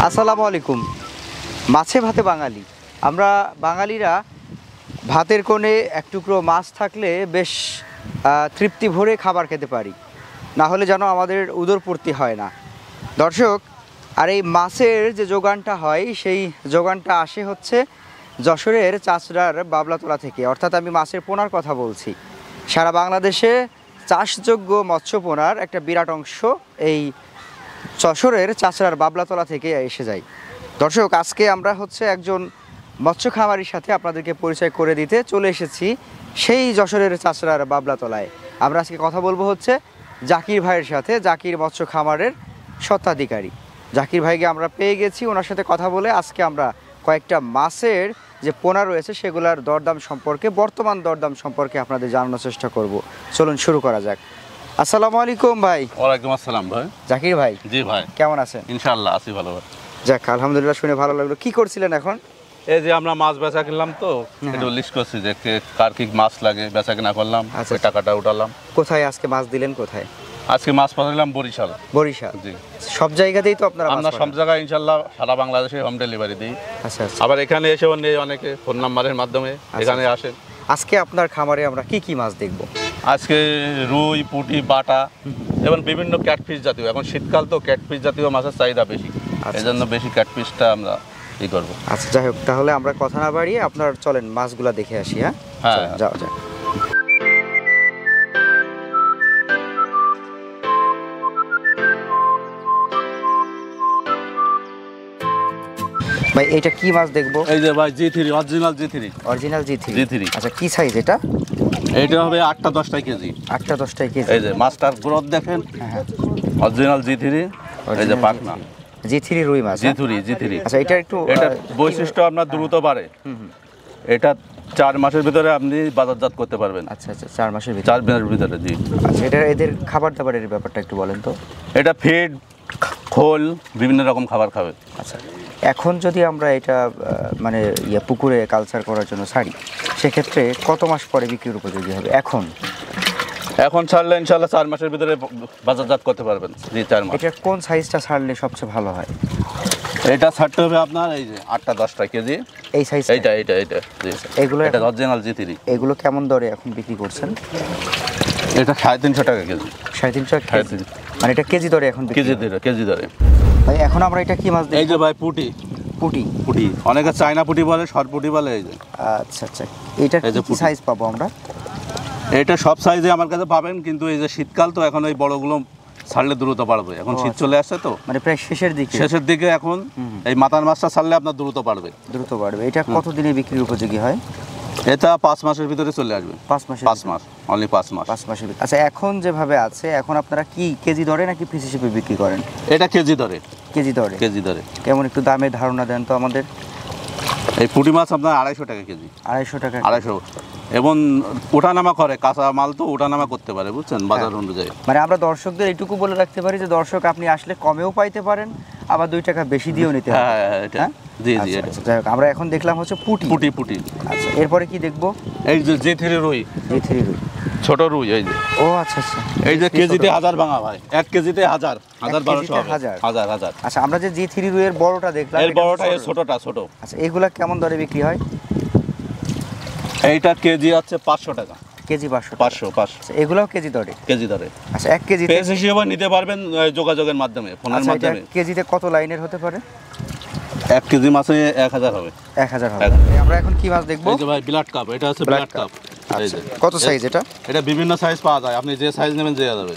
আসসালামু আলাইকুম। মাছে ভাতে বাঙালি আমরা বাঙালিরা ভাতের কোণে এক টুকরো মাছ থাকলে বেশ তৃপ্তি ভরে খাবার খেতে পারি, না হলে যেন আমাদের উদরপূর্তি হয় না। দর্শক, আর এই মাছের যে যোগানটা হয় সেই যোগানটা আসে হচ্ছে যশোরের চাচড়ার বাবলাতলা থেকে, অর্থাৎ আমি মাছের পোনার কথা বলছি। সারা বাংলাদেশে চাষযোগ্য মৎস্য পোনার একটা বিরাট অংশ এই যশোরের চাচড়ার বাবলাতলা থেকে এসে যায়। দর্শক, আজকে আমরা হচ্ছে একজন মৎস্য খামারির সাথে আপনাদেরকে পরিচয় করে দিতে চলে এসেছি সেই যশোরের চাচড়ার বাবলাতলায়। আমরা আজকে কথা বলবো হচ্ছে জাকির ভাইয়ের সাথে, জাকির মৎস্য খামারের স্বত্বাধিকারী। জাকির ভাইকে আমরা পেয়ে গেছি, ওনার সাথে কথা বলে আজকে আমরা কয়েকটা মাছের যে পোনা রয়েছে সেগুলোর দরদাম সম্পর্কে, বর্তমান দরদাম সম্পর্কে আপনাদের জানানোর চেষ্টা করব। চলুন শুরু করা যাক। আসসালামু আলাইকুম ভাই। ওয়ালাইকুম আসসালাম ভাই। জাকির ভাই, জি ভাই, কেমন আছেন? ইনশাআল্লাহ আছি ভালো ভাই। যাক, আলহামদুলিল্লাহ, শুনে ভালো লাগলো। কি করছিলেন এখন? এই যে আমরা মাছ বেচা কিনলাম তো একটু লিস্ট করছি যে কার কি মাছ লাগে, বেচা কিনা করলাম, ওই টাকাটা উঠালাম। কোথায় আজকে মাছ দিলেন? কোথায় আজকে মাছ পাঠালাম? বরিশাল। বরিশাল? জি। সব জায়গাতেই তো আপনারা আমরা সব জায়গায় ইনশাআল্লাহ সারা বাংলাদেশে হোম ডেলিভারি দিই। আচ্ছা আচ্ছা। আবার এখানে এসেও নেই অনেকে, ফোন নাম্বারের মাধ্যমে এখানে আসেন। আজকে আপনার খামারে আমরা কি কি মাছ দেখব? আজকে রুই, পুঁটি, বাটা এবং বিভিন্ন ক্যাটফিশ জাতীয়, এখন শীতকাল তো ক্যাটফিশ জাতীয় মাছের চাহিদা বেশি, এই জন্য বেশি ক্যাটফিশটা আমরা ই করবো। আচ্ছা, যাই হোক, তাহলে আমরা কথা না বাড়িয়ে আপনার চলেন মাছগুলা দেখে আসি। হ্যাঁ, যাওয়া যাক। ভাই, এটা কি মাছ দেখবো? এই যে ভাই জি3, অরিজিনাল জি3। অরিজিনাল জি3? জি3। আচ্ছা, কি সাইজ এটা? এইটা হবে 8-10 কেজি। 8-10 কেজি? এই যে মাছটার গ্রোথ দেখেন। হ্যাঁ, অরিজিনাল জি3। এই যে পাকনা জি3 রুই মাছ। জি3। আচ্ছা, এটা একটু এটা বৈশিষ্ট্য আপনার দ্রুত বাড়ে। এটা 4 মাসের ভিতরে আপনি বাজারজাত করতে পারবেন। আচ্ছা আচ্ছা, 4 মাসের ভিতরে? 4 মাসের ভিতরে, জি। আচ্ছা, এটা এদের খাবার দাবারের ব্যাপারটা একটু বলেন তো। এটা ফিড, খোল, বিভিন্ন রকম খাবার খাবে। আচ্ছা, এখন যদি আমরা এটা মানে পুকুরে কালচার করার জন্য ছাড়ি, সেক্ষেত্রে কত মাস পরে বিক্রির উপযোগী হবে? এখন ছাড়লে ইনশাআল্লাহ 4 মাসের ভিতরে বাজারজাত করতে পারবেন। জি, 4 মাস। এটা কোন সাইজটা ছাড়লে সবচেয়ে ভালো হয়? এটা ছাড়তে হবে আপনার এই যে 8-10 কেজি। এই সাইজ? এইটা জি। এগুলো এটা অরিজিনাল জি3। এগুলো কেমন দরে এখন বিক্রি করছেন? এটা 350 টাকা কেজি। 350 কেজি? মানে এটা কেজি দরে এখন কেজি দরে। ভাই, এখন আমরা এটা কি মাছ দেখব? এই যে ভাই পুঁটি। অনেকে চায়না পুঁটি বলে, শর্ট পুঁটি বলে। এই যে আচ্ছা আচ্ছা, এটা কি সাইজ পাবো আমরা? এটা সব সাইজে আমার কাছে পাবেন, কিন্তু এই যে শীতকাল তো এখন এই বড়গুলো ছাড়লে দ্রুত বাড়বে। এখন শীত চলে আসছে তো, মানে প্রায় শেষের দিকে এখন এই মাথার মাছটা ছাড়লে আপনার দ্রুত বাড়বে। এটা কতদিনে বিক্রির উপযোগী হয়? এটা 5 মাসের ভিতরে চলে আসবে। 5 মাস? অনলি 5 মাস। 5 মাসের ভিতরে। আচ্ছা, এখন যেভাবে আছে, এখন আপনারা কি কেজি দরে নাকি পিস হিসেবে বিক্রি করেন? এটা কেজি দরে। কেজি দরে কেমন, একটু দামের ধারণা দেন তো আমাদের। এই পুঁটি মাছ আপনার 250 টাকা কেজি। 250 টাকা? 250। এবং ওঠানামা করে, কাঁচা মাল তো ওঠানামা করতে পারে, বুঝছেন, বাজার অনুযায়ী। মানে আমরা দর্শকদের এইটুকু বলে রাখতে পারি যে দর্শক, আপনি আসলে কমেও পাইতে পারেন, আবার 2 টাকা বেশি দিয়েও নিতে পারেন। হ্যাঁ, জি। যাই হোক, আমরা এখন দেখলাম হচ্ছে পুঁটি। আচ্ছা, এরপরে কি দেখবো? এই যে জি3 রুই। ছোট রুই। এই যে। ও আচ্ছা আচ্ছা, এই যে কেজিতে 1000 ভাঙা ভাই। 1 কেজিতে 1000, 1200। আচ্ছা, আমরা যে জি3 রুইয়ের বড়টা দেখলাম, এর বড়টা, এর ছোটটা ছোট। আচ্ছা, এগুলা কেমন দরে বিক্রি হয়? এইটা কেজি আছে 500 টাকা। কেজি 500? এগুলাও কেজি দরে? আচ্ছা, 1 কেজি পেজ হিসেবে নিতে পারবেন যোগাযোগের মাধ্যমে, ফোনের মাধ্যমে। কেজিতে কত লাইনের হতে পারে? 1 কেজি মাছে 1000 হবে। 1000 হবে। আমরা এখন কি মাছ দেখবো? এই যে ভাই ব্লাড কাপ। এটা হচ্ছে ব্লাড কাপ। আচ্ছা, কত সাইজ এটা? এটা বিভিন্ন সাইজ পাওয়া যায়, আপনি যে সাইজ নেবেন দেয়া যাবে।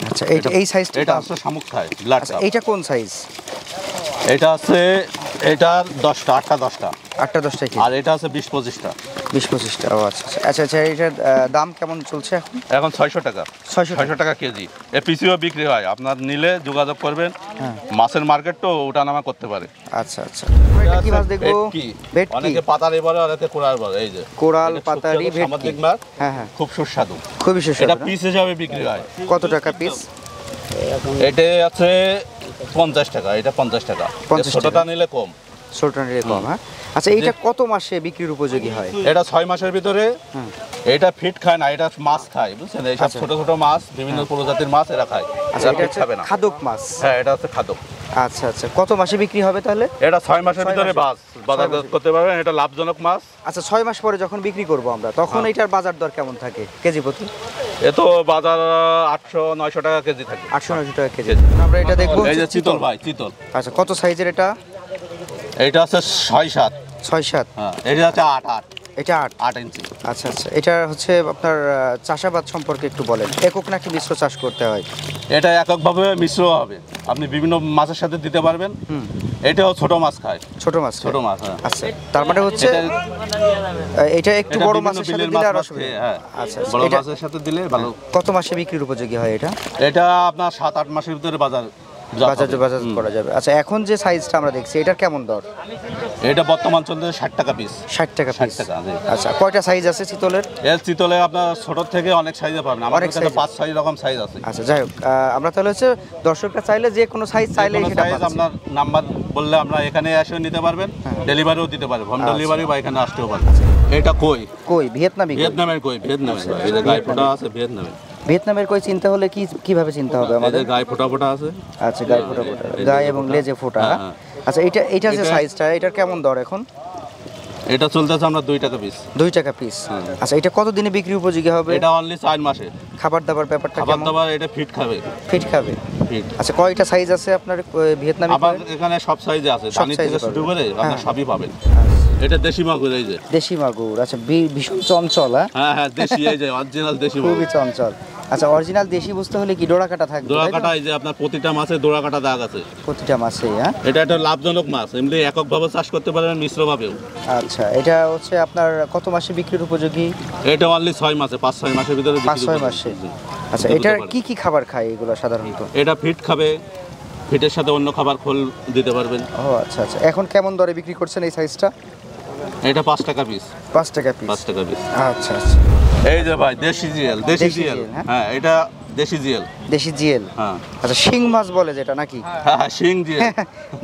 আচ্ছা, এই সাইজটা? এটা হচ্ছে শামুক খায় ব্লাড কাপ। এটা কোন সাইজ? এটা আছে, এটা 10টা, 8-10টা। 8-10টা কি? আর এটা আছে 20-25টা। 20-25টা? ও আচ্ছা আচ্ছা। এটার দাম কেমন চলছে এখন 600 টাকা। 600 টাকা কেজি। পিসিও বিক্রি হয়, আপনার নিলে যোগাযোগ করবেন। মাছের মার্কেট তো ওঠানামা করতে পারে। আচ্ছা আচ্ছা, এটা কি মাছ দেখবো? ভেটকি। অনেকে পাতারি বলে, অনেকে কোরাল বলে। এই যে কোরাল, পাতারি, ভেটকি। সামুদ্রিক মাছ। হ্যাঁ, খুব সুস্বাদু। খুবই সুস্বাদু। এটা পিস হিসাবে বিক্রি হয়। কত টাকা পিস? এটা আছে 50 টাকা। এটা 50 টাকা। ছোটটা নিলে কম। হ্যাঁ। আচ্ছা, এটা কত মাসে বিক্রির উপযোগী হয়? এটা 6 মাসের ভিতরে। এটা ফিট খায় না, এটা মাছ খায়, বুঝছেন। এইসব ছোট ছোট মাছ, বিভিন্ন প্রজাতির মাছ এরা খায়। আচ্ছা, এটা খাদক মাছ? হ্যাঁ, এটা হচ্ছে খাদক। আচ্ছা আচ্ছা, কত মাসে বিক্রি হবে তাহলে? এটা 6 মাসের 6 ভিতরে মাসে। বাজার 6 মাসে। করতে পারবেন, এটা লাভজনক মাছ। আচ্ছা 6 মাস পরে যখন বিক্রি করব আমরা তখন হ্যাঁ। এটার বাজার দর কেমন থাকে কেজি প্রতি? এ তো বাজার 800-900 টাকা কেজি থাকে। 800-900 টাকা কেজি। আমরা এটা দেখবো এই যে হচ্ছে চিতল ভাই, চিতল। আচ্ছা কত সাইজের এটা? এইটা আছে 6-7। 6-7। হ্যাঁ, এটা আছে 8 এটা 8 ইঞ্চি। আচ্ছা আচ্ছা, এটা হচ্ছে আপনার চাষাবাদ সম্পর্কে একটু বলেন, একক নাকি মিশ্র চাষ করতে হয়? এটা এককভাবে মিশ্র হবে, আপনি বিভিন্ন মাছের সাথে দিতে পারবেন। এটাও ছোট মাছ খায়। ছোট মাছ ছোট মাছ, হ্যাঁ। আচ্ছা তার মানে হচ্ছে এটা একটু এটা বড় বিভিন্ন মাছের সাথে বিলের দিলে মাছ আর মাছ অসুবিধা খেয়ে, নেই। হ্যাঁ। আচ্ছা বড় এটা মাছের সাথে দিলে ভালো। কত মাসে বিক্রির উপযোগী হয় এটা? এটা আপনার 7-8 মাসের ভিতরে বাজার বাজার করা যাবে। আচ্ছা এখন যে সাইজটা আমরা দেখছি এটার কেমন দর? এটা বর্তমান চলছে 60 টাকা পিস। 60 টাকা 60 পিস। টাকা, জি। আচ্ছা কয়টা সাইজ আছে চিতলের? এর চিতলে আপনার ছোট থেকে অনেক সাইজে পাবেন, আমার অনেক কাছে size। 5-6 রকম সাইজ আছে। আচ্ছা যাই হোক, আমরা তাহলে হচ্ছে দর্শকরা চাইলে যে কোনো সাইজ চাইলে যেকোনো সেটা সাইজ পাচ্ছি। আপনার নাম্বার বললে আমরা এখানে এসে নিতে পারবেন, ডেলিভারিও দিতে পারবেন, হোম আচ্ছা। ডেলিভারি বা এখানে আসতেও পারবেন। এটা কই? কই ভিয়েতনামি কই? ভিয়েতনামের কই, ভিয়েতনামের। এই যে গায়ে ফোঁটা আছে ভিয়েতনামের। ভিয়েতনামের কই চিনতে হলে কিভাবে চিনতে হবে এই আমাদের? যে গায়ে ফোঁটা ফোঁটা আছে। আচ্ছা গায়ে ফোঁটা ফোঁটা, এই যে গায়ে এবং লেজে ফোঁটা। হ্যাঁ, হ্যাঁ। আচ্ছা এটা যে এটা- সাইজটা এটার কেমন দর এখন? এটা চলতেছে আমরা 2 টাকা পিস। 2 টাকা পিস। আচ্ছা এটা কত দিনে বিক্রি উপযোগী হবে? এটা অনলি 4 মাসে। খাবার দাবার ব্যাপারটা খাবার কেমন? দাবার এটা ফিট খাবে, ফিট খাবে। ফিট। আচ্ছা কয়টা সাইজ আছে আপনার ভিয়েতনামি আবার কই? এখানে সব সাইজে আছে, সব পানি size থেকে পাবেন। শুরু করে আপনার হ্যাঁ। সবই পাবেন। এটা দেশি মাগুর, এই যে। দেশি মাগুর। আচ্ছা ভীষণ চঞ্চল, হ্যাঁ? হ্যাঁ হ্যাঁ, দেশি, এই যে অরিজিনাল দেশি মাগুর। খুবই চঞ্চল। আচ্ছা অরিজিনাল দেশি বুঝতে হলে কি ডোরা কাটা থাকবে? দোড়া তাই তো? কাটা, এই যে আপনার প্রতিটা মাছে দোড়া কাটা দাগ আছে। প্রতিটা মাছে, হ্যাঁ? এটা একটা লাভজনক মাছ, এমনি এককভাবে চাষ করতে পারবেন, মিশ্রভাবেও। আচ্ছা এটা হচ্ছে আপনার কত মাসে বিক্রির উপযোগী? এটা অনলি 6 মাসে, 5-6 মাসের ভিতরে বিক্রি 5-6 করতে মাসে। পারবেন। আচ্ছা দ্রুত এটার পারে। কি খাবার খায় এগুলো সাধারণত? এটা ফিট খাবে, ফিটের সাথে অন্য খাবার খোল দিতে পারবেন। ও আচ্ছা আচ্ছা, এখন কেমন দরে বিক্রি করছেন এই সাইজটা? এটা 5 টাকা পিস। 5 টাকা পিস। 5 টাকা পিস। আচ্ছা আচ্ছা, এই যে ভাই দেশি জিএল, দেশি দেশি জিএল। জিএল, হ্যাঁ? হ্যাঁ, এটা দেশি জিএল। দেশি জিএল। হ্যাঁ আচ্ছা শিং মাছ বলে যেটা নাকি? হ্যাঁ হ্যাঁ, শিং জিএল।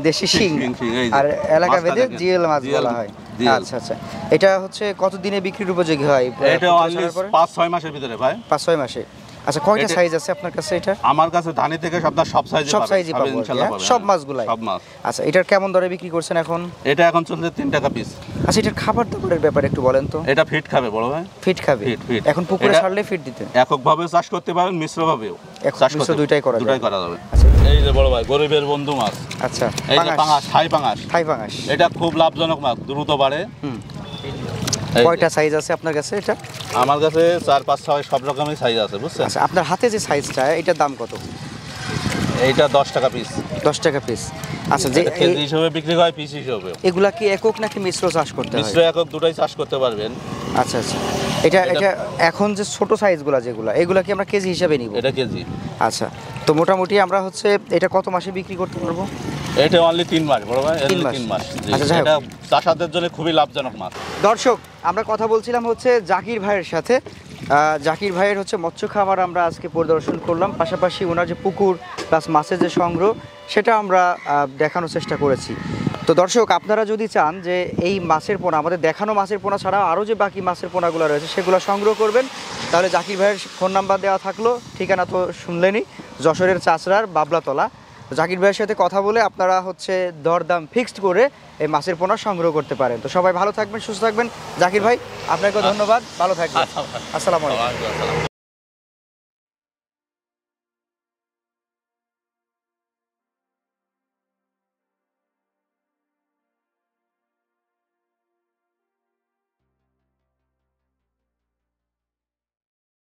দেশি শিং। শিং, এই যে। আর এলাকা মাছটা ভেদে দেখেন। জিএল মাছ জিএল, বলা হয়। জিএল। আচ্ছা আচ্ছা, এটা হচ্ছে কত দিনে বিক্রির উপযোগী হয়? এটা অনলি 5-6 মাসের ভিতরে ভাই। 5-6 মাসে। আচ্ছা কয়টা এটা- সাইজ আছে আপনার কাছে এটা? আমার কাছে ধানি থেকে আপনার সব সাইজে সব সাইজই পাবো আর কি, ইনশাআল্লাহ হ্যাঁ? পাবেন। সব মাছগুলাই? সব মাছ। আচ্ছা এটার কেমন দরে বিক্রি করছেন এখন? এটা এখন চলছে 3 টাকা পিস। আচ্ছা এটার খাবার দাবারের ব্যাপারে একটু বলেন তো। এটা ফিট খাবে বড় ভাই, ফিট খাবে? ফিট। এখন পুকুরে এটা- ছাড়লে ফিট দিতেন? এককভাবে চাষ করতে পারেন, মিশ্রভাবেও চাষ মিশ্র করতে দুইটাই করা যাবে। দুটাই করা যাবে। আচ্ছা এই যে বড় ভাই গরিবের বন্ধু মাছ, আচ্ছা এই যে পাঙাশ, থাই পাঙাশ। থাই পাঙাশ। এটা খুব লাভজনক মাছ, দ্রুত বাড়ে। হুম। এই যে, কয়টা সাইজ আছে আপনার কাছে এটা? আমার কাছে 4-5-6 সব রকমের সাইজ আছে, বুঝছেন। আচ্ছা আপনার হাতে যে সাইজটা এটার দাম কত? এইটা 10 টাকা পিস। 10 টাকা পিস। আচ্ছা যে এটা কেজি হিসেবে বিক্রি হয়, পিস হিসেবে। এগুলা কি একক নাকি মিশ্র চাষ করতে হয়? মিশ্র একক দুটাই চাষ করতে পারবেন। আচ্ছা আচ্ছা, এটা এটা এখন যে ছোট সাইজগুলা যেগুলা এগুলা কি আমরা কেজি হিসাবে নিব? এটা কেজি। আচ্ছা তো মোটামুটি আমরা হচ্ছে এটা কত মাসে বিক্রি করতে পারবো? এটা অনলি 3 মাস বড় ভাই, 3 only মাস। 3 মাস। জি, আচ্ছা, যাই হোক। এটা চাষাদের জন্য খুবই লাভজনক মাছ। দর্শক আমরা কথা বলছিলাম হচ্ছে জাকির ভাইয়ের সাথে। জাকির ভাইয়ের হচ্ছে মৎস্য খামার আমরা আজকে পরিদর্শন করলাম, পাশাপাশি ওনার যে পুকুর প্লাস মাছের যে সংগ্রহ সেটা আমরা দেখানোর চেষ্টা করেছি। তো দর্শক আপনারা যদি চান যে এই মাছের পোনা, আমাদের দেখানো মাছের পোনা ছাড়াও আরও যে বাকি মাছের পোনাগুলো রয়েছে সেগুলো সংগ্রহ করবেন, তাহলে জাকির ভাইয়ের ফোন নাম্বার দেওয়া থাকলো, ঠিকানা তো শুনলেনই, যশোরের চাচড়ার বাবলাতলা। তো জাকির ভাইয়ের সাথে কথা বলে আপনারা হচ্ছে দরদাম ফিক্সড করে এই মাছের পোনা সংগ্রহ করতে পারেন। তো সবাই ভালো থাকবেন, সুস্থ থাকবেন। জাকির ভাই আপনাকে ধন্যবাদ, ভালো থাকবেন। আসসালামু আলাইকুম।